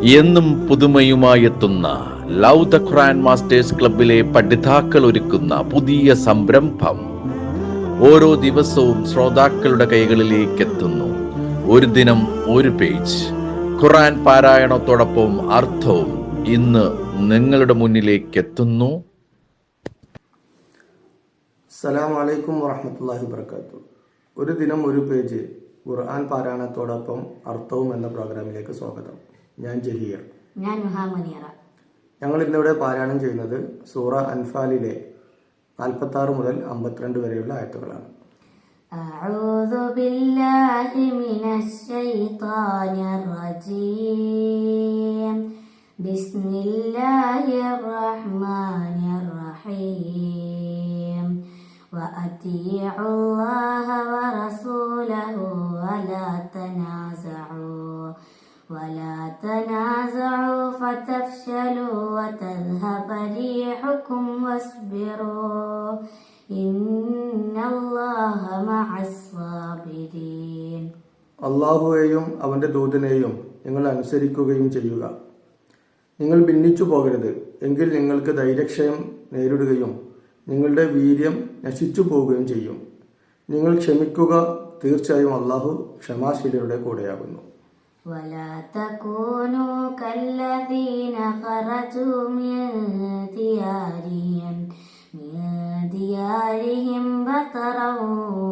എന്നും പുതുമയുമായെത്തുന്ന love the Quran masters ക്ലബിലെ പഠിതാക്കൾ ഒരുക്കുന്ന പുതിയ സംരംഭം ഓരോ ദിവസവും ശ്രോതാക്കളുടെ കൈകളിലേക്ക് എത്തുന്നു. ഒരു ദിനം ഒരു പേജ് ഖുർആൻ പാരായണത്തോടൊപ്പം അർത്ഥവും ഇന്ന് നിങ്ങളുടെ മുന്നിലേക്ക് എത്തുന്നു. അസ്സലാമു അലൈക്കും വറഹ്മത്തുള്ളാഹി വബറകാതുഹു. ഒരു ദിനം ഒരു പേജ് ഖുർആൻ പാരായണത്തോടൊപ്പം അർത്ഥവും എന്ന പ്രോഗ്രാമിലേക്ക് സ്വാഗതം. ഞാൻ ജഹീർ. ഞാൻ മുഹമ്മദിയറ. ഞങ്ങൾ ഇന്നിവിടെ പാരായണം ചെയ്യുന്നത് സൂറ അൻഫാലിലെ 46 മുതൽ 52 വരെയുള്ള ആയത്തുകളാണ്. അഊദു ബില്ലാഹി മിനശ് ശൈത്വാനിർ റജീം. ബിസ്മില്ലാഹിർ റഹ്മാനിർ റഹീം. വഅതീഉല്ലാഹ വറസൂലഹു ولا تنازعوا فتفشلوا وتذهب ريحكم واصبروا إن الله مع الصابرين. അല്ലാഹുവേയും അവന്റെ ദൂതനെയും നിങ്ങൾ അനുസരിക്കുകയും ചെയ്യുക. നിങ്ങൾ ഭിന്നിച്ചു പോകരുത്, എങ്കിൽ നിങ്ങൾക്ക് ധൈര്യക്ഷയം നേരിടുകയും നിങ്ങളുടെ വീര്യം നശിച്ചു പോവുകയും ചെയ്യും. നിങ്ങൾ ക്ഷമിക്കുക, തീർച്ചയായും അല്ലാഹു ക്ഷമാശീലരുടെ കൂടെയാകുന്നു. ولا تكونوا كالذين خرجوا من ديارهم بطرا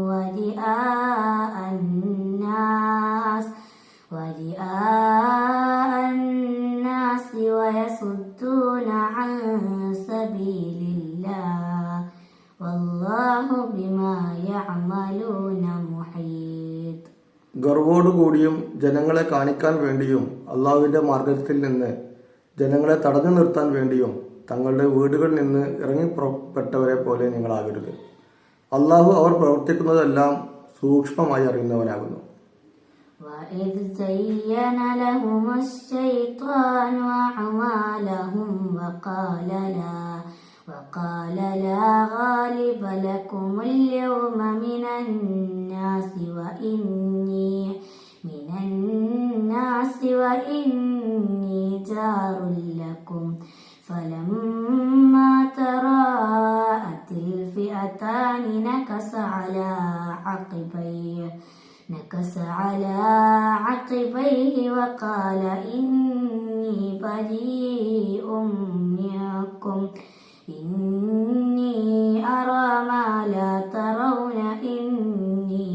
ورئاء الناس ويصدون عن سبيل الله والله بما يعملون محيط. ഗർവോടുകൂടിയും ജനങ്ങളെ കാണിക്കാൻ വേണ്ടിയും അള്ളാഹുവിന്റെ മാർഗത്തിൽ നിന്ന് ജനങ്ങളെ തടഞ്ഞു നിർത്താൻ വേണ്ടിയും തങ്ങളുടെ വീടുകളിൽ നിന്ന് ഇറങ്ങിപ്പുറപ്പെട്ടവരെ പോലെ നിങ്ങളാകരുത്. അള്ളാഹു അവർ പ്രവർത്തിക്കുന്നതെല്ലാം സൂക്ഷ്മമായി അറിയുന്നവനാകുന്നു. وَإِذْ زَيَّنَ لَهُمُ الشَّيْطَانُ أَعْمَالَهُمْ وقال لا غالب لكم اليوم من الناس وإني جار لكم فلما تراءت الفئتان نكص على عقبيه وقال إني بريء منكم إني أرى ما لا ترون إني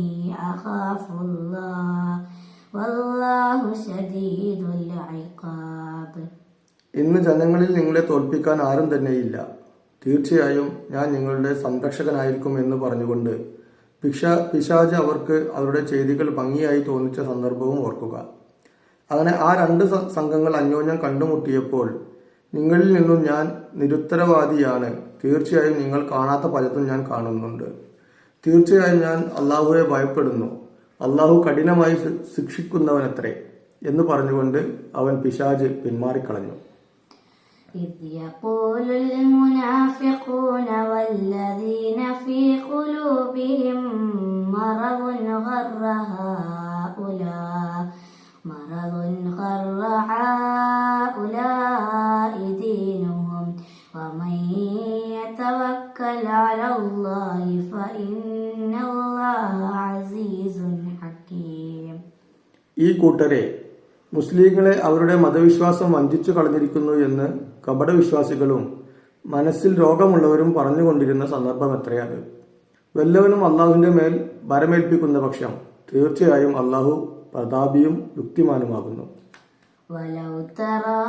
أخاف الله والله شديد العقاب. ഇന്ന് ജനങ്ങളിൽ നിങ്ങളെ തോൽപ്പിക്കാൻ ആരും തന്നെയില്ല. തീർച്ചയായും ഞാൻ നിങ്ങളുടെ സംരക്ഷകനായിരിക്കും എന്ന് പറഞ്ഞുകൊണ്ട് പിശാച് അവർക്ക് അവരുടെ ചെയ്തികൾ ഭംഗിയായി തോന്നിച്ച സന്ദർഭവും ഓർക്കുക. അങ്ങനെ ആ രണ്ട് സംഘങ്ങൾ അന്യോന്യം കണ്ടുമുട്ടിയപ്പോൾ നിങ്ങളിൽ നിന്നും ഞാൻ നിരുത്തരവാദിയാണ്, തീർച്ചയായും നിങ്ങൾ കാണാത്ത പലതും ഞാൻ കാണുന്നുണ്ട്. തീർച്ചയായും ഞാൻ അള്ളാഹുവെ ഭയപ്പെടുന്നു, അള്ളാഹു കഠിനമായി ശിക്ഷിക്കുന്നവനത്രേ എന്ന് പറഞ്ഞുകൊണ്ട് അവൻ പിശാച് പിന്മാറിക്കളഞ്ഞു. إذ يقول المنافقون والذين في قلوبهم مرض غر هؤلاء دينهم ومن يتوكل على الله فإن الله عزيز حكيم. ഈ കൂട്ടരെ മുസ്ലിങ്ങളെ അവരുടെ മതവിശ്വാസം വഞ്ചിച്ചു കളഞ്ഞിരിക്കുന്നു എന്ന് കപടവിശ്വാസികളും മനസ്സിൽ രോഗമുള്ളവരും പറഞ്ഞുകൊണ്ടിരുന്ന സന്ദർഭം എത്രയാണ്. വല്ലവനും അള്ളാഹുവിന്റെ മേൽ ഭരമേൽപ്പിക്കുന്ന പക്ഷം തീർച്ചയായും അള്ളാഹു പ്രതാപിയും യുക്തിമാനുമാകുന്നു. ولو ترى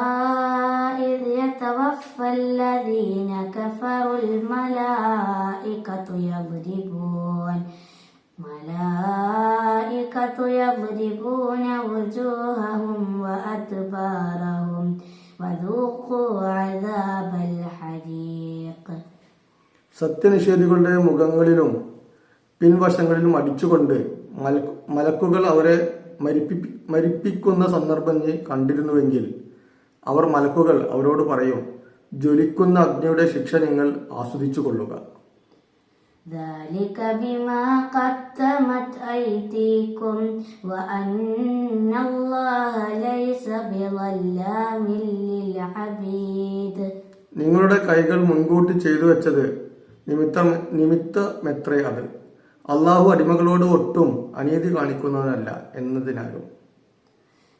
إذ يتوفى الذين كفروا الملائكة يضربون وجوههم وأدبارهم وذوقوا عذاب الحريق. സത്യനിഷേധികളുടെ മുഖങ്ങളിലും പിൻവശങ്ങളിലും അടിച്ചുകൊണ്ട് മലക്കുകൾ അവരെ മരിപ്പിക്കുന്ന സന്ദർഭം നീ കണ്ടിരുന്നുവെങ്കിൽ അവർ മലക്കുകൾ അവരോട് പറയും, ജ്വലിക്കുന്ന അഗ്നിയുടെ ശിക്ഷ നിങ്ങൾ ആസ്വദിച്ചു കൊള്ളുക. ذلك بما قدمت أيديكم وأن الله ليس بظلام للعبيد. നിങ്ങളുടെ കൈകൾ മുൻകൂട്ടി ചെയ്തു വെച്ചത് നിമിത്തമെത്രേ അത്. അള്ളാഹു അടിമകളോട് ഒട്ടും അനീതി കാണിക്കുന്നവനല്ല എന്നതിനാലും.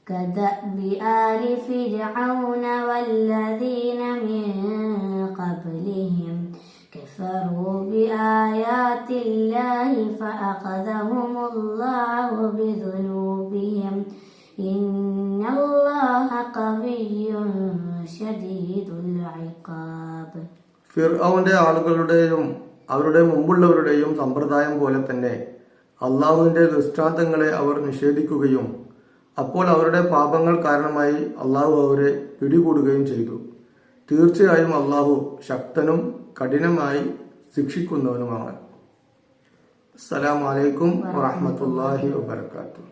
كدأب آل فرعون والذين من قبلهم كفروا بآيات الله فأخذهم الله بذنوبهم إن الله قوي شديد العقاب. ഫിർഔന്റെ ആളുകളുടെയും അവരുടെ മുമ്പുള്ളവരുടെയും സമ്പ്രദായം പോലെ തന്നെ അള്ളാഹുവിന്റെ ദൃഷ്ടാന്തങ്ങളെ അവർ നിഷേധിക്കുകയും അപ്പോൾ അവരുടെ പാപങ്ങൾ കാരണമായി അള്ളാഹു അവരെ പിടികൂടുകയും ചെയ്തു. തീർച്ചയായും അള്ളാഹു ശക്തനും കഠിനമായി ശിക്ഷിക്കുന്നവനുമാണ്. അസ്സലാമു അലൈക്കും വറഹ്മത്തുള്ളാഹി വബറകാതുഹു.